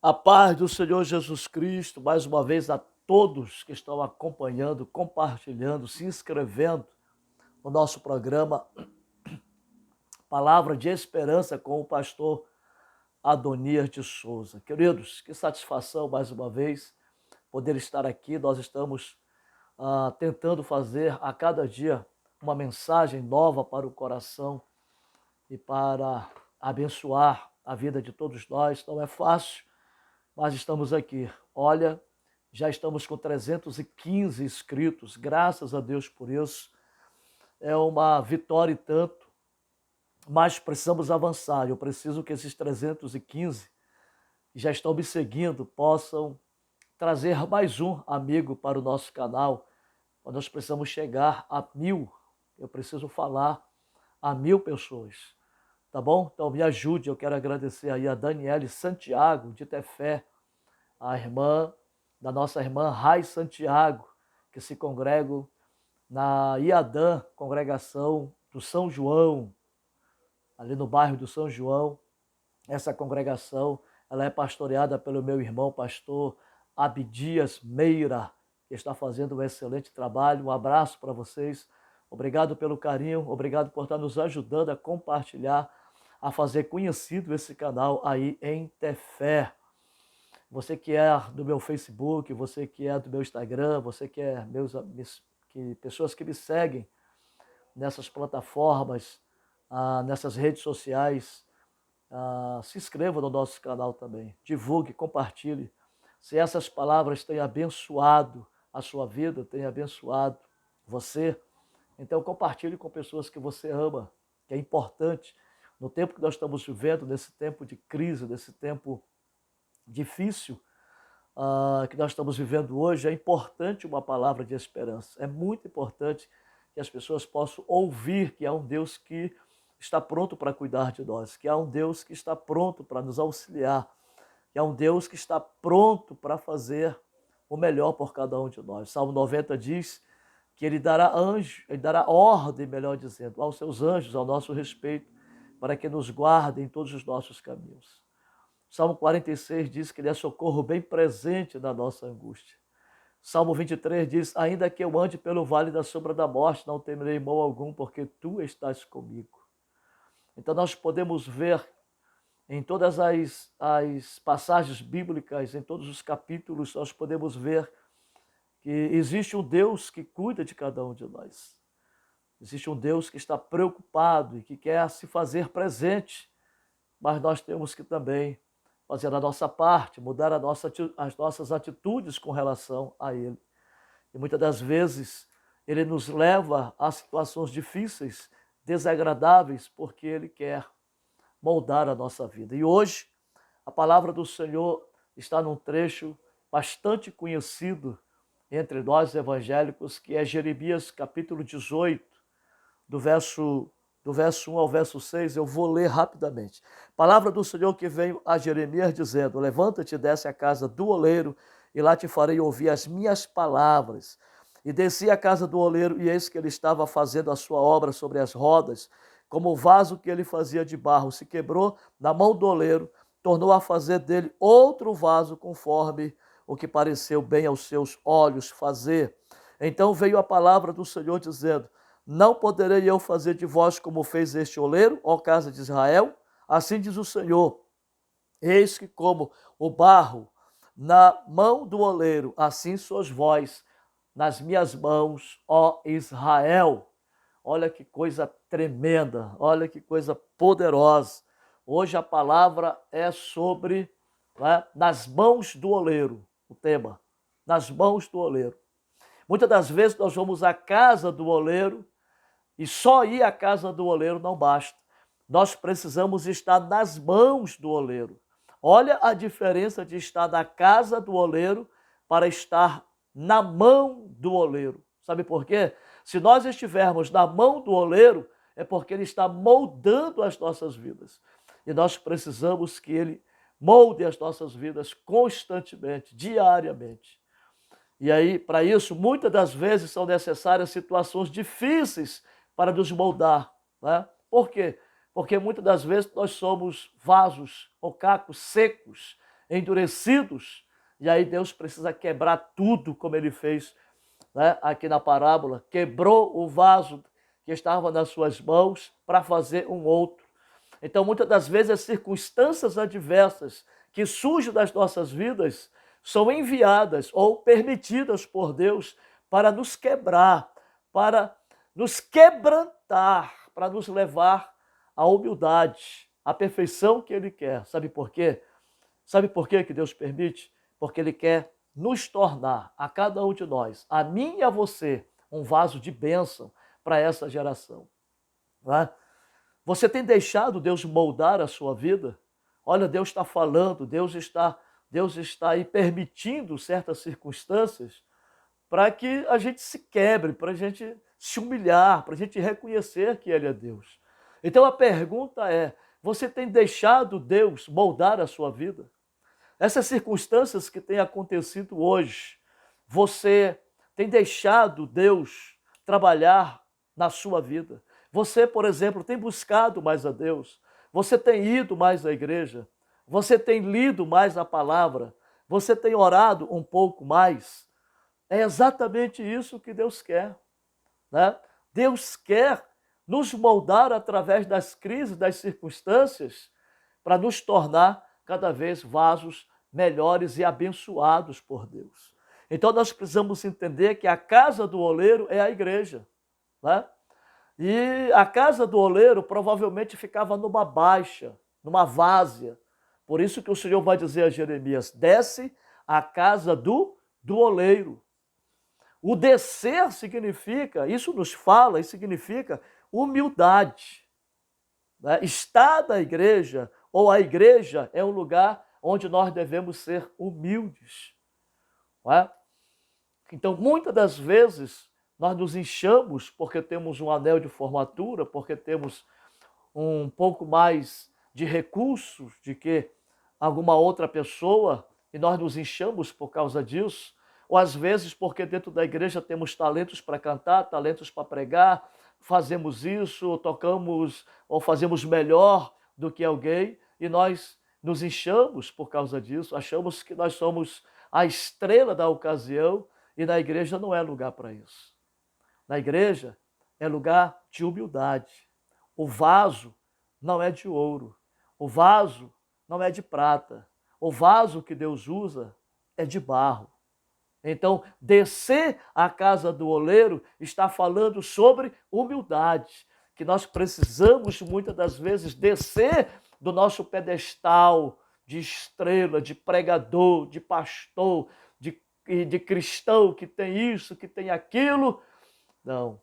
A paz do Senhor Jesus Cristo, mais uma vez a todos que estão acompanhando, compartilhando, se inscrevendo no nosso programa Palavra de Esperança com o pastor Adonias de Souza. Queridos, que satisfação mais uma vez poder estar aqui. Nós estamos tentando fazer a cada dia uma mensagem nova para o coração e para abençoar a vida de todos nós. Não é fácil, mas estamos aqui. Olha, já estamos com 315 inscritos, graças a Deus por isso. É uma vitória e tanto, mas precisamos avançar. Eu preciso que esses 315 que já estão me seguindo possam trazer mais um amigo para o nosso canal. Nós precisamos chegar a 1000. Eu preciso falar a 1000 pessoas. Tá bom? Então me ajude. Eu quero agradecer aí a Daniele Santiago, de Tefé, a irmã, da nossa irmã Rai Santiago, que se congrega na Iadã, congregação do São João, ali no bairro do São João. Essa congregação, ela é pastoreada pelo meu irmão pastor Abdias Meira, que está fazendo um excelente trabalho. Um abraço para vocês. Obrigado pelo carinho, obrigado por estar nos ajudando a compartilhar, a fazer conhecido esse canal aí em Tefé. Você que é do meu Facebook, você que é do meu Instagram, você que é pessoas que me seguem nessas plataformas, nessas redes sociais, se inscreva no nosso canal também. Divulgue, compartilhe. Se essas palavras têm abençoado a sua vida, têm abençoado você, então compartilhe com pessoas que você ama, que é importante. No tempo que nós estamos vivendo, nesse tempo de crise, nesse tempo difícil que nós estamos vivendo hoje, é importante uma palavra de esperança. É muito importante que as pessoas possam ouvir que há um Deus que está pronto para cuidar de nós, que há um Deus que está pronto para nos auxiliar, que há um Deus que está pronto para fazer o melhor por cada um de nós. Salmo 90 diz que ele dará ordem, melhor dizendo, aos seus anjos ao nosso respeito, para que nos guardem em todos os nossos caminhos. Salmo 46 diz que ele é socorro bem presente na nossa angústia. Salmo 23 diz, ainda que eu ande pelo vale da sombra da morte, não temerei mal algum, porque tu estás comigo. Então nós podemos ver em todas as passagens bíblicas, em todos os capítulos, nós podemos ver que existe um Deus que cuida de cada um de nós. Existe um Deus que está preocupado e que quer se fazer presente, mas nós temos que também fazer a nossa parte, mudar as nossas atitudes com relação a Ele. E muitas das vezes Ele nos leva a situações difíceis, desagradáveis, porque Ele quer moldar a nossa vida. E hoje, a palavra do Senhor está num trecho bastante conhecido entre nós evangélicos, que é Jeremias capítulo 18, do verso 1 ao verso 6, eu vou ler rapidamente. Palavra do Senhor que veio a Jeremias dizendo, levanta-te e desce à casa do oleiro, e lá te farei ouvir as minhas palavras. E desci à casa do oleiro, e eis que ele estava fazendo a sua obra sobre as rodas, como o vaso que ele fazia de barro se quebrou na mão do oleiro, tornou a fazer dele outro vaso conforme o que pareceu bem aos seus olhos fazer. Então veio a palavra do Senhor dizendo, não poderei eu fazer de vós como fez este oleiro, ó casa de Israel? Assim diz o Senhor, eis que como o barro na mão do oleiro, assim sois vós nas minhas mãos, ó Israel. Olha que coisa tremenda, olha que coisa poderosa. Hoje a palavra é sobre, nas mãos do oleiro, o tema, nas mãos do oleiro. Muitas das vezes nós vamos à casa do oleiro e só ir à casa do oleiro não basta. Nós precisamos estar nas mãos do oleiro. Olha a diferença de estar na casa do oleiro para estar na mão do oleiro. Sabe por quê? Se nós estivermos na mão do oleiro, é porque ele está moldando as nossas vidas. E nós precisamos que ele molde as nossas vidas constantemente, diariamente. E aí, para isso, muitas das vezes são necessárias situações difíceis para nos moldar. Né? Por quê? Porque muitas das vezes nós somos vasos ou cacos secos endurecidos, e aí Deus precisa quebrar tudo, como ele fez, né, aqui na parábola. Quebrou o vaso que estava nas suas mãos para fazer um outro. Então, muitas das vezes, as circunstâncias adversas que surgem das nossas vidas são enviadas ou permitidas por Deus para nos quebrar, para nos quebrantar, para nos levar à humildade, à perfeição que Ele quer. Sabe por quê? Sabe por quê que Deus permite? Porque Ele quer nos tornar, a cada um de nós, a mim e a você, um vaso de bênção para essa geração. Não é? Você tem deixado Deus moldar a sua vida? Olha, Deus está falando, Deus está aí permitindo certas circunstâncias para que a gente se quebre, para a gente se humilhar, para a gente reconhecer que Ele é Deus. Então a pergunta é, você tem deixado Deus moldar a sua vida? Essas circunstâncias que têm acontecido hoje, você tem deixado Deus trabalhar na sua vida? Você, por exemplo, tem buscado mais a Deus? Você tem ido mais à igreja? Você tem lido mais a palavra? Você tem orado um pouco mais? É exatamente isso que Deus quer, né? Deus quer nos moldar através das crises, das circunstâncias, para nos tornar cada vez vasos melhores e abençoados por Deus. Então nós precisamos entender que a casa do oleiro é a igreja, né? E a casa do oleiro provavelmente ficava numa baixa, numa várzea. Por isso que o Senhor vai dizer a Jeremias, desce a casa do oleiro. O descer significa, isso nos fala e significa humildade, né? Estar na igreja, ou a igreja é um lugar onde nós devemos ser humildes. Não é? Então, muitas das vezes, nós nos inchamos porque temos um anel de formatura, porque temos um pouco mais de recursos de que alguma outra pessoa, e nós nos inchamos por causa disso, ou às vezes porque dentro da igreja temos talentos para cantar, talentos para pregar, fazemos isso, tocamos ou fazemos melhor do que alguém, e nós nos inchamos por causa disso, achamos que nós somos a estrela da ocasião, e na igreja não é lugar para isso. Na igreja é lugar de humildade. O vaso não é de ouro, o vaso não é de prata, o vaso que Deus usa é de barro. Então, descer à casa do oleiro está falando sobre humildade, que nós precisamos muitas das vezes descer do nosso pedestal de estrela, de pregador, de pastor, de cristão que tem isso, que tem aquilo. Não,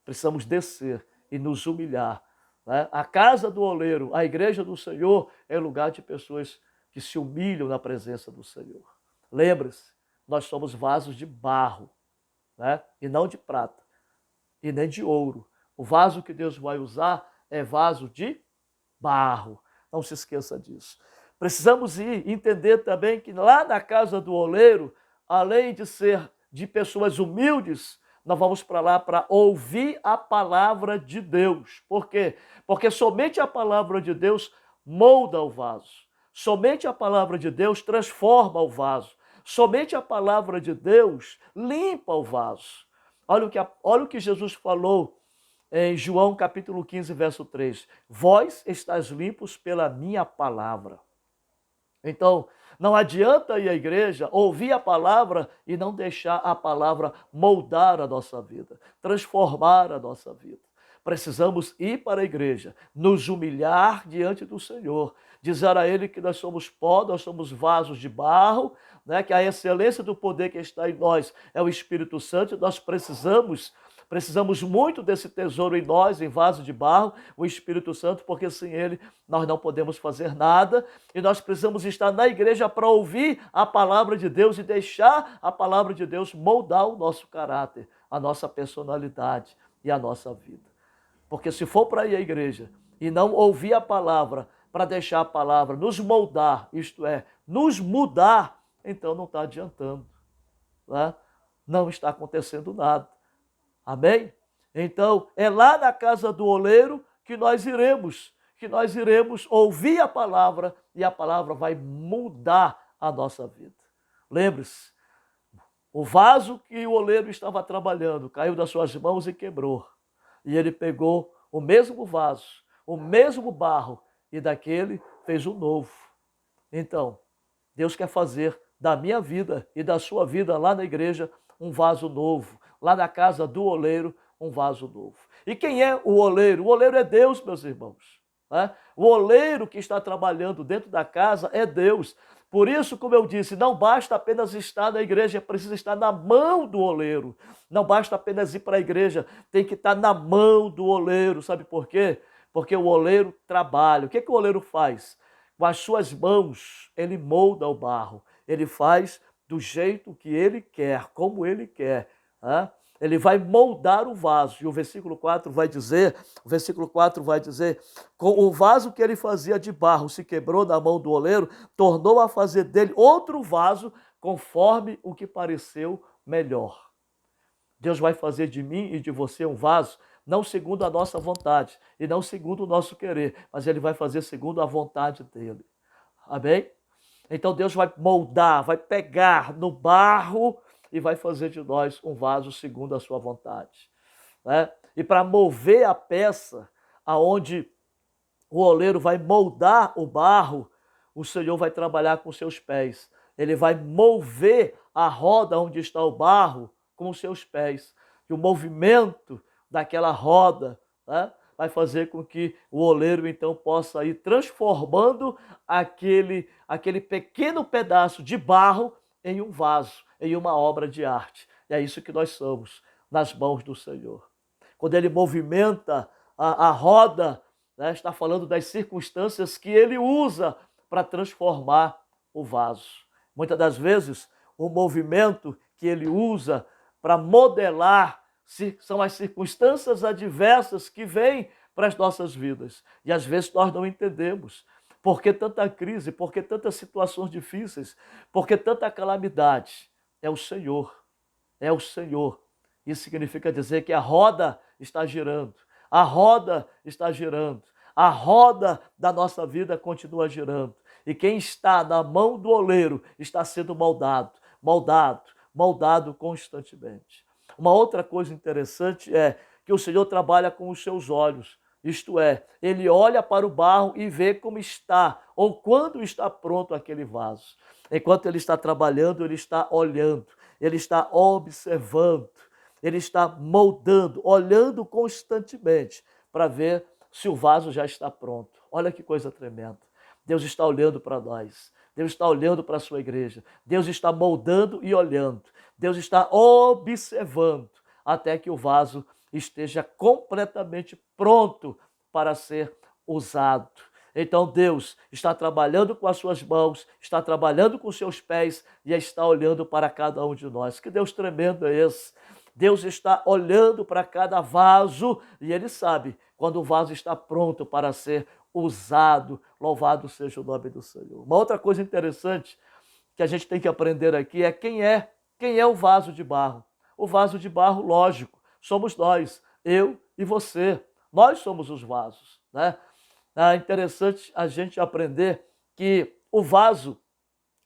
precisamos descer e nos humilhar, né? A casa do oleiro, a igreja do Senhor, é lugar de pessoas que se humilham na presença do Senhor. Lembre-se, nós somos vasos de barro, né? E não de prata, e nem de ouro. O vaso que Deus vai usar é vaso de barro. Não se esqueça disso. Precisamos entender também que lá na casa do oleiro, além de ser de pessoas humildes, nós vamos para lá para ouvir a palavra de Deus. Por quê? Porque somente a palavra de Deus molda o vaso. Somente a palavra de Deus transforma o vaso. Somente a palavra de Deus limpa o vaso. Olha o que Jesus falou em João capítulo 15, verso 3. Vós estáis limpos pela minha palavra. Então, não adianta ir à igreja, ouvir a palavra e não deixar a palavra moldar a nossa vida, transformar a nossa vida. Precisamos ir para a igreja, nos humilhar diante do Senhor, dizer a Ele que nós somos pó, nós somos vasos de barro, né? Que a excelência do poder que está em nós é o Espírito Santo, e nós precisamos muito desse tesouro em nós, em vaso de barro, o Espírito Santo, porque sem ele nós não podemos fazer nada, e nós precisamos estar na igreja para ouvir a palavra de Deus e deixar a palavra de Deus moldar o nosso caráter, a nossa personalidade e a nossa vida. Porque se for para ir à igreja e não ouvir a palavra, para deixar a palavra nos moldar, isto é, nos mudar, então não está adiantando, né? Não está acontecendo nada. Amém? Então, é lá na casa do oleiro que nós iremos ouvir a palavra, e a palavra vai mudar a nossa vida. Lembre-se, o vaso que o oleiro estava trabalhando caiu das suas mãos e quebrou. E ele pegou o mesmo vaso, o mesmo barro, e daquele fez um novo. Então, Deus quer fazer da minha vida e da sua vida lá na igreja um vaso novo. Lá na casa do oleiro, um vaso novo. E quem é o oleiro? O oleiro é Deus, meus irmãos. Né? O oleiro que está trabalhando dentro da casa é Deus. Por isso, como eu disse, não basta apenas estar na igreja, precisa estar na mão do oleiro. Não basta apenas ir para a igreja, tem que estar na mão do oleiro. Sabe por quê? Porque o oleiro trabalha. O que o oleiro faz? Com as suas mãos, ele molda o barro. Ele faz do jeito que ele quer, como ele quer. Né? Ele vai moldar o vaso. E o versículo 4 vai dizer, com o vaso que ele fazia de barro se quebrou na mão do oleiro, tornou a fazer dele outro vaso conforme o que pareceu melhor. Deus vai fazer de mim e de você um vaso, não segundo a nossa vontade e não segundo o nosso querer, mas ele vai fazer segundo a vontade dele. Amém? Então Deus vai moldar, vai pegar no barro e vai fazer de nós um vaso segundo a sua vontade. Né? E para mover a peça, aonde o oleiro vai moldar o barro, o Senhor vai trabalhar com seus pés. Ele vai mover a roda onde está o barro com os seus pés. E o movimento daquela roda, né, vai fazer com que o oleiro então possa ir transformando aquele pequeno pedaço de barro em um vaso, em uma obra de arte. E é isso que nós somos, nas mãos do Senhor. Quando ele movimenta a roda, né, está falando das circunstâncias que ele usa para transformar o vaso. Muitas das vezes, o movimento que ele usa para modelar são as circunstâncias adversas que vêm para as nossas vidas. E às vezes nós não entendemos por que tanta crise, por que tantas situações difíceis, por que tanta calamidade. É o Senhor, é o Senhor. Isso significa dizer que a roda está girando, a roda está girando, a roda da nossa vida continua girando. E quem está na mão do oleiro está sendo moldado constantemente. Uma outra coisa interessante é que o Senhor trabalha com os seus olhos. Isto é, ele olha para o barro e vê como está, ou quando está pronto aquele vaso. Enquanto ele está trabalhando, ele está olhando, ele está observando, ele está moldando, olhando constantemente para ver se o vaso já está pronto. Olha que coisa tremenda. Deus está olhando para nós. Deus está olhando para a sua igreja. Deus está moldando e olhando. Deus está observando até que o vaso esteja completamente pronto para ser usado. Então Deus está trabalhando com as suas mãos, está trabalhando com os seus pés e está olhando para cada um de nós. Que Deus tremendo é esse? Deus está olhando para cada vaso e Ele sabe quando o vaso está pronto para ser usado. Louvado seja o nome do Senhor. Uma outra coisa interessante que a gente tem que aprender aqui é quem é o vaso de barro. O vaso de barro, lógico, somos nós, eu e você. Nós somos os vasos, né? É interessante a gente aprender que o vaso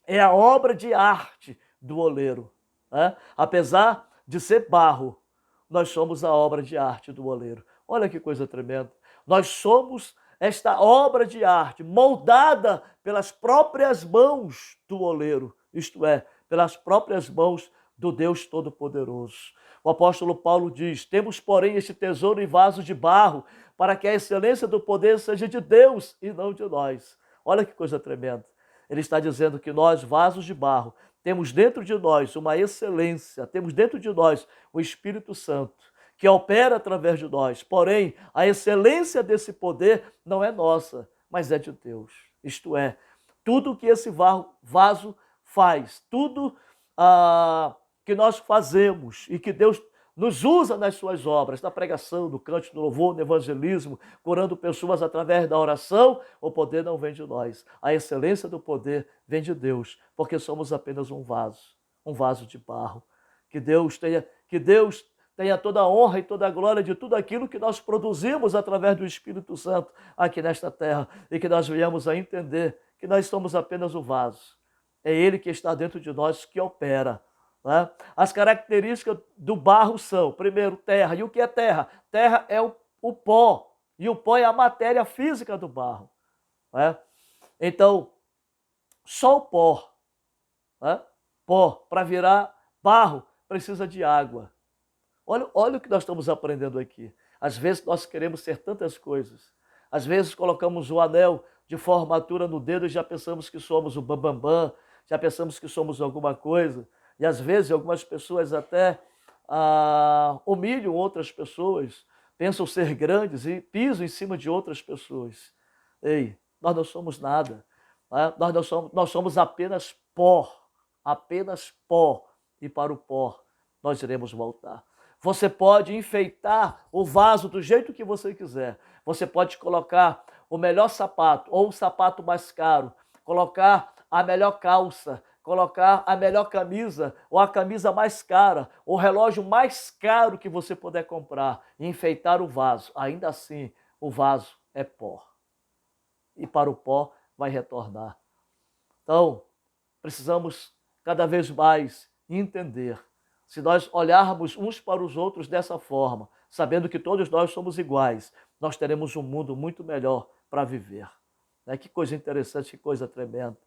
é a obra de arte do oleiro, né? Apesar de ser barro, nós somos a obra de arte do oleiro. Olha que coisa tremenda. Nós somos esta obra de arte moldada pelas próprias mãos do oleiro, isto é, pelas próprias mãos do Deus Todo-Poderoso. O apóstolo Paulo diz: temos, porém, este tesouro em vaso de barro, para que a excelência do poder seja de Deus e não de nós. Olha que coisa tremenda. Ele está dizendo que nós, vasos de barro, temos dentro de nós uma excelência, temos dentro de nós o Espírito Santo, que opera através de nós. Porém, a excelência desse poder não é nossa, mas é de Deus. Isto é, tudo que esse vaso faz, tudo que nós fazemos e que Deus nos usa nas suas obras, na pregação, no cântico, no louvor, no evangelismo, curando pessoas através da oração, o poder não vem de nós. A excelência do poder vem de Deus, porque somos apenas um vaso de barro. Que Deus tenha toda a honra e toda a glória de tudo aquilo que nós produzimos através do Espírito Santo aqui nesta terra e que nós venhamos a entender que nós somos apenas o vaso É Ele que está dentro de nós que opera. Né? As características do barro são, primeiro, terra. E o que é terra? Terra é o pó. E o pó é a matéria física do barro. Né? Então, só o pó, né? Pó, para virar barro, precisa de água. Olha o que nós estamos aprendendo aqui. Às vezes nós queremos ser tantas coisas. Às vezes colocamos o anel de formatura no dedo e já pensamos que somos o bambambam, já pensamos que somos alguma coisa. E às vezes algumas pessoas até humilham outras pessoas, pensam ser grandes e pisam em cima de outras pessoas. Ei, nós não somos nada. Né? Nós somos apenas pó. Apenas pó. E para o pó nós iremos voltar. Você pode enfeitar o vaso do jeito que você quiser. Você pode colocar o melhor sapato ou o sapato mais caro, colocar a melhor calça, colocar a melhor camisa ou a camisa mais cara, o relógio mais caro que você puder comprar e enfeitar o vaso. Ainda assim, o vaso é pó. E para o pó vai retornar. Então, precisamos cada vez mais entender. Se nós olharmos uns para os outros dessa forma, sabendo que todos nós somos iguais, nós teremos um mundo muito melhor para viver. Que coisa interessante, que coisa tremenda.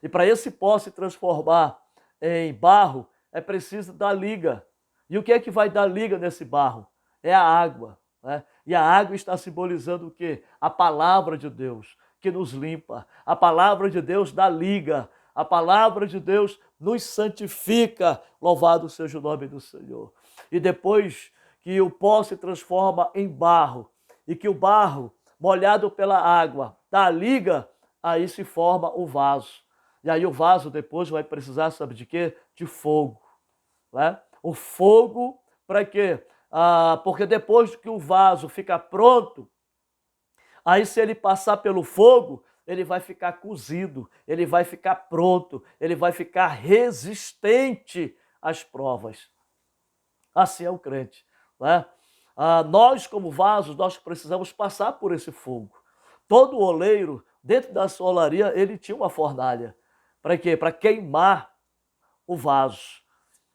E para esse pó se transformar em barro, é preciso dar liga. E o que é que vai dar liga nesse barro? É a água. Né? E a água está simbolizando o quê? A palavra de Deus, que nos limpa. A palavra de Deus dá liga. A palavra de Deus nos santifica. Louvado seja o nome do Senhor. E depois que o pó se transforma em barro, e que o barro, molhado pela água, dá liga, aí se forma o vaso. E aí o vaso depois vai precisar, sabe de quê? De fogo. Né? O fogo para quê? Porque depois que o vaso fica pronto, aí se ele passar pelo fogo, ele vai ficar cozido, ele vai ficar pronto, ele vai ficar resistente às provas. Assim é o crente. Né? Nós, como vasos, nós precisamos passar por esse fogo. Todo oleiro, dentro da sua olaria, ele tinha uma fornalha. Para quê? Para queimar o vaso.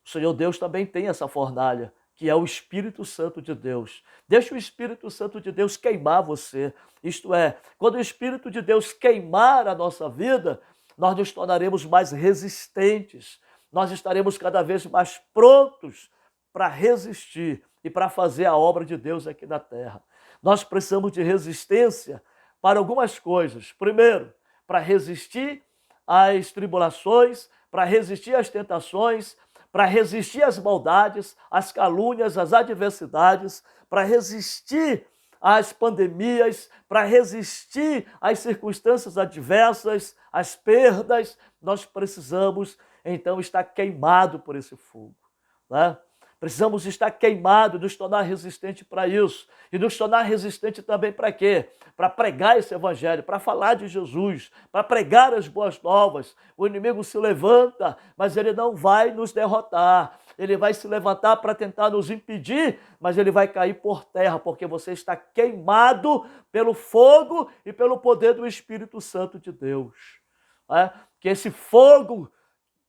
O Senhor Deus também tem essa fornalha, que é o Espírito Santo de Deus. Deixa o Espírito Santo de Deus queimar você. Isto é, quando o Espírito de Deus queimar a nossa vida, nós nos tornaremos mais resistentes. Nós estaremos cada vez mais prontos para resistir e para fazer a obra de Deus aqui na terra. Nós precisamos de resistência para algumas coisas. Primeiro, para resistir às tribulações, para resistir às tentações, para resistir às maldades, às calúnias, às adversidades, para resistir às pandemias, para resistir às circunstâncias adversas, às perdas. Nós precisamos, então, estar queimado por esse fogo. Né? Precisamos estar queimados, nos tornar resistentes para isso. E nos tornar resistentes também para quê? Para pregar esse evangelho, para falar de Jesus, para pregar as boas novas. O inimigo se levanta, mas ele não vai nos derrotar. Ele vai se levantar para tentar nos impedir, mas ele vai cair por terra, porque você está queimado pelo fogo e pelo poder do Espírito Santo de Deus. Que esse fogo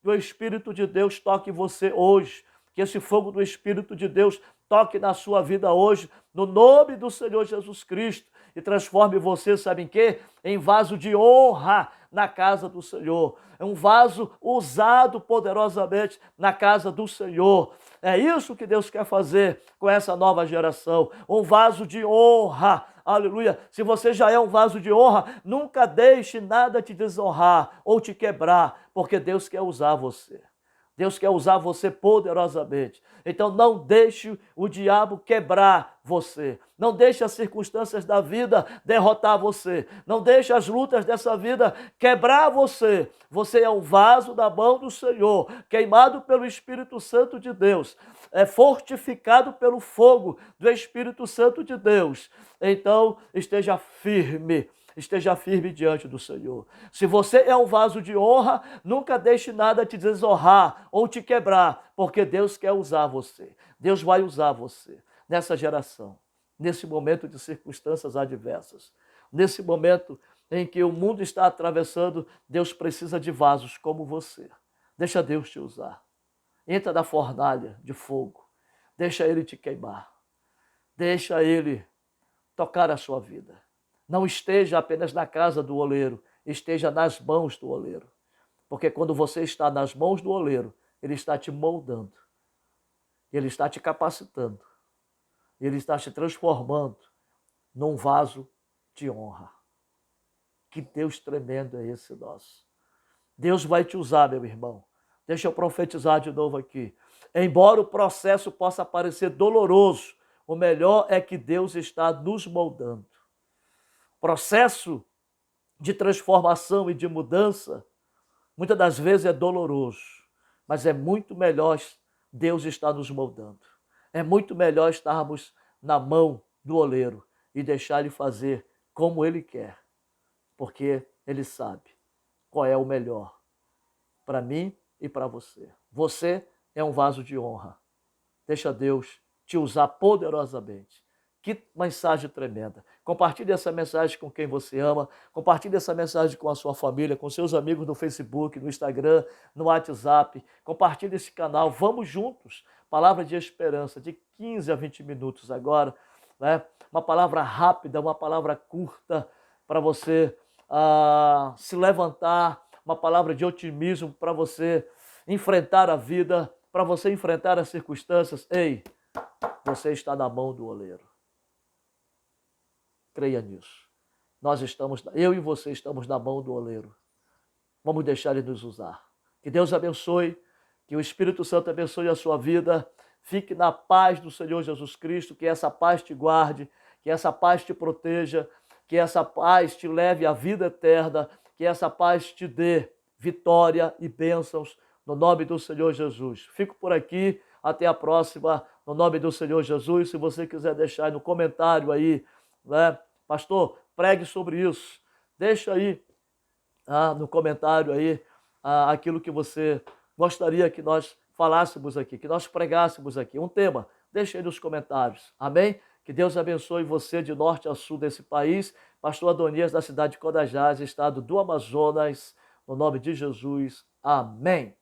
do Espírito de Deus toque você hoje. Que esse fogo do Espírito de Deus toque na sua vida hoje, no nome do Senhor Jesus Cristo, e transforme você, sabe em quê? Em vaso de honra na casa do Senhor. É um vaso usado poderosamente na casa do Senhor. É isso que Deus quer fazer com essa nova geração. Um vaso de honra. Aleluia. Se você já é um vaso de honra, nunca deixe nada te desonrar ou te quebrar, porque Deus quer usar você. Deus quer usar você poderosamente. Então não deixe o diabo quebrar você. Não deixe as circunstâncias da vida derrotar você. Não deixe as lutas dessa vida quebrar você. Você é um vaso da mão do Senhor, queimado pelo Espírito Santo de Deus, fortificado pelo fogo do Espírito Santo de Deus. Então esteja firme. Esteja firme diante do Senhor. Se você é um vaso de honra, nunca deixe nada te desonrar ou te quebrar, porque Deus quer usar você. Deus vai usar você nessa geração, nesse momento de circunstâncias adversas, nesse momento em que o mundo está atravessando, Deus precisa de vasos como você. Deixa Deus te usar. Entra na fornalha de fogo. Deixa Ele te queimar. Deixa Ele tocar a sua vida. Não esteja apenas na casa do oleiro, esteja nas mãos do oleiro. Porque quando você está nas mãos do oleiro, Ele está te moldando. Ele está te capacitando. Ele está te transformando num vaso de honra. Que Deus tremendo é esse nosso. Deus vai te usar, meu irmão. Deixa eu profetizar de novo aqui. Embora o processo possa parecer doloroso, o melhor é que Deus está nos moldando. Processo de transformação e de mudança, muitas das vezes é doloroso, mas é muito melhor Deus estar nos moldando. É muito melhor estarmos na mão do oleiro e deixar Ele fazer como Ele quer, porque Ele sabe qual é o melhor para mim e para você. Você é um vaso de honra. Deixa Deus te usar poderosamente. Que mensagem tremenda. Compartilhe essa mensagem com quem você ama. Compartilhe essa mensagem com a sua família, com seus amigos no Facebook, no Instagram, no WhatsApp. Compartilhe esse canal. Vamos juntos. Palavra de esperança, de 15 a 20 minutos agora. Né? Uma palavra rápida, uma palavra curta para você se levantar. Uma palavra de otimismo para você enfrentar a vida, para você enfrentar as circunstâncias. Ei, você está na mão do oleiro. Creia nisso. Eu e você estamos na mão do oleiro. Vamos deixar Ele nos usar. Que Deus abençoe, que o Espírito Santo abençoe a sua vida. Fique na paz do Senhor Jesus Cristo, que essa paz te guarde, que essa paz te proteja, que essa paz te leve à vida eterna, que essa paz te dê vitória e bênçãos no nome do Senhor Jesus. Fico por aqui, até a próxima, no nome do Senhor Jesus. Se você quiser deixar no comentário aí, né? Pastor, pregue sobre isso. Deixa aí no comentário aí aquilo que você gostaria que nós falássemos aqui, que nós pregássemos aqui. Um tema, deixa aí nos comentários. Amém? Que Deus abençoe você de norte a sul desse país. Pastor Adonias, da cidade de Codajás, estado do Amazonas. No nome de Jesus. Amém.